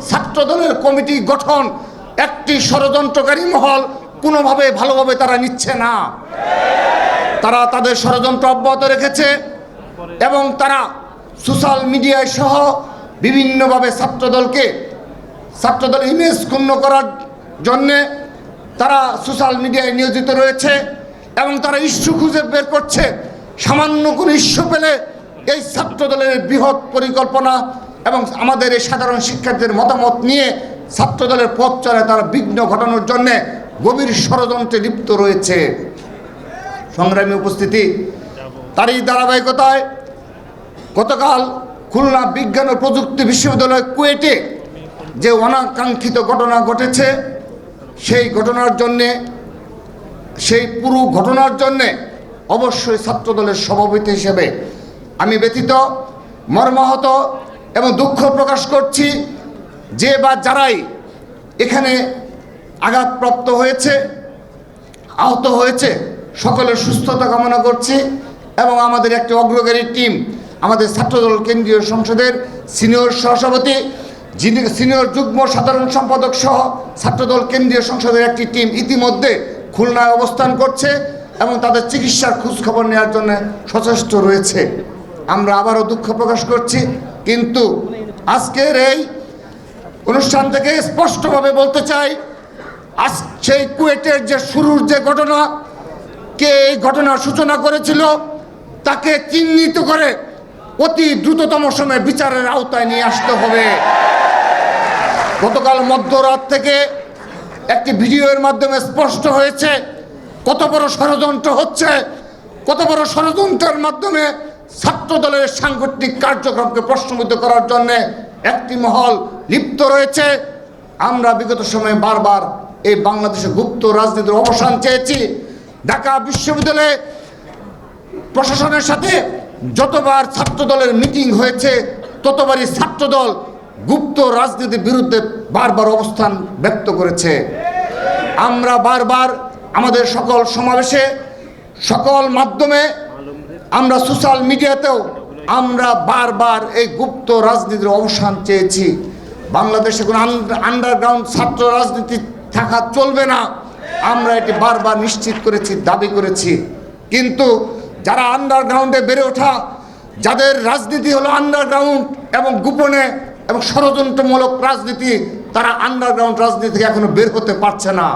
ছাত্রদলের কমিটি গঠন একটি ষড়যন্ত্রকারী মহল কোনোভাবে ভালোভাবে তারা নিচ্ছে না। তারা তাদের ষড়যন্ত্র অব্যাহত রেখেছে এবং তারা সোশ্যাল মিডিয়ায় সহ বিভিন্নভাবে ছাত্রদল ইমেজ ক্ষুণ্ণ করার জন্যে তারা সোশ্যাল মিডিয়ায় নিয়োজিত রয়েছে এবং তারা ইস্যু খুঁজে বের করছে। সামান্য কোনো ইস্যু পেলে এই ছাত্রদলের বৃহৎ পরিকল্পনা এবং আমাদের এই সাধারণ শিক্ষার্থীদের মতামত নিয়ে ছাত্রদলের পথ চলায় তারা বিঘ্ন ঘটানোর জন্যে গভীর ষড়যন্ত্রে লিপ্ত রয়েছে। সংগ্রামী উপস্থিতি, তারই ধারাবাহিকতায় গতকাল খুলনা বিজ্ঞান ও প্রযুক্তি বিশ্ববিদ্যালয় কুয়েটে যে অনাকাঙ্ক্ষিত ঘটনা ঘটেছে সেই পুরো ঘটনার জন্যে অবশ্যই ছাত্রদলের সভাপতি হিসেবে আমি ব্যথিত, মর্মাহত এবং দুঃখ প্রকাশ করছি। যে বা যারাই এখানে আঘাতপ্রাপ্ত হয়েছে, আহত হয়েছে, সকলের সুস্থতা কামনা করছি এবং আমাদের একটি অগ্রগামী টিম, আমাদের ছাত্রদল কেন্দ্রীয় সংসদের সিনিয়র সহসভাপতি, সিনিয়র যুগ্ম সাধারণ সম্পাদক সহ ছাত্রদল কেন্দ্রীয় সংসদের একটি টিম ইতিমধ্যে খুলনায় অবস্থান করছে এবং তাদের চিকিৎসার খোঁজখবর নেওয়ার জন্য সচেষ্ট রয়েছে। আমরা আবারও দুঃখ প্রকাশ করছি, কিন্তু আজকের এই অনুষ্ঠান থেকে স্পষ্টভাবে বলতে চাই, আজ সেই কুয়েটের যে শুরুর যে ঘটনা, কে এই ঘটনার সূচনা করেছিল তাকে চিহ্নিত করে অতি দ্রুততম সময়ে বিচারের আওতায় নিয়ে আসতে হবে। গতকাল মধ্যরাত থেকে একটি ভিডিওর মাধ্যমে স্পষ্ট হয়েছে কত বড় ষড়যন্ত্র হচ্ছে, কত বড় ষড়যন্ত্রের মাধ্যমে ছাত্রদলের সাংগঠনিক কার্যক্রমকে প্রশ্নবিদ্ধ করার জন্য একটি মহল লিপ্ত রয়েছে। আমরা বিগত সময়ে বারবার এই বাংলাদেশে গুপ্ত রাজনীতির অবসান চেয়েছি। ঢাকা বিশ্ববিদ্যালয়ে প্রশাসনের সাথে যতবার ছাত্রদলের মিটিং হয়েছে ততবারই ছাত্রদল গুপ্ত রাজনীতির বিরুদ্ধে বারবার অবস্থান ব্যক্ত করেছে। আমরা বারবার আমাদের সকল সমাবেশে, সকল মাধ্যমে, আমরা সোশ্যাল মিডিয়াতেও আমরা বারবার এই গুপ্ত রাজনীতির অবসান চেয়েছি। বাংলাদেশে কোনো আন্ডারগ্রাউন্ড ছাত্র রাজনীতি থাকা চলবে না, আমরা এটি বারবার নিশ্চিত করেছি, দাবি করেছি। কিন্তু যারা আন্ডারগ্রাউন্ডে বেড়ে ওঠা, যাদের রাজনীতি হলো আন্ডারগ্রাউন্ড এবং গোপনে এবং ষড়যন্ত্রমূলক রাজনীতি, তারা আন্ডারগ্রাউন্ড রাজনীতি থেকে এখনো বের হতে পারছে না।